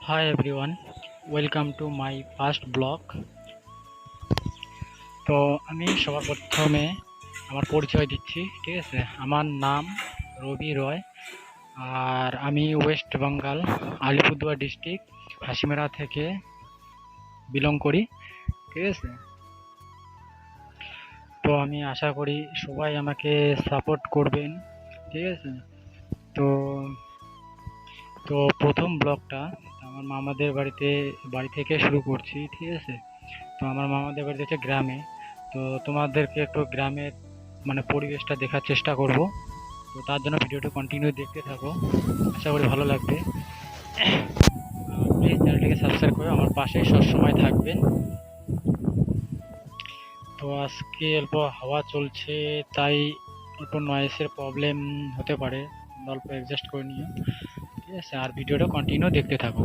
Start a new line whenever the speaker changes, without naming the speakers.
Hi everyone, welcome to my first blog. তো আমি সবার প্রথমে আমার পরিচয় দিচ্ছি, ঠিক আছে? আমার নাম রবি রয়, আর আমি ওয়েস্ট বেঙ্গল আলিপুরদুয়ার ডিস্ট্রিক্ট হাসিমেরা থেকে বিলং করি, ঠিক আছে? তো আমি আশা করি সবাই আমাকে সাপোর্ট করবেন, ঠিক আছে? তো তো প্রথম ব্লগটা আমার মামাদের বাড়ি থেকে শুরু করছি, ঠিক আছে? তো আমার মামাদের বাড়ি হচ্ছে গ্রামে। তো তোমাদেরকে একটু গ্রামের পরিবেশটা দেখার চেষ্টা করব। তো তার জন্য ভিডিওটা কন্টিনিউ দেখতে থাকো, আশা করি ভালো লাগবে। প্লিজ চ্যানেলটিকে সাবস্ক্রাইব করে আমার পাশে সবসময় থাকবেন। তো আজকে অল্প হাওয়া চলছে, তাই অল্প নয়েসের প্রবলেম হতে পারে, তোমরা অল্প অ্যাডজাস্ট করে নিও, ঠিক আছে? আর ভিডিওটা কন্টিনিউ দেখতে থাকো।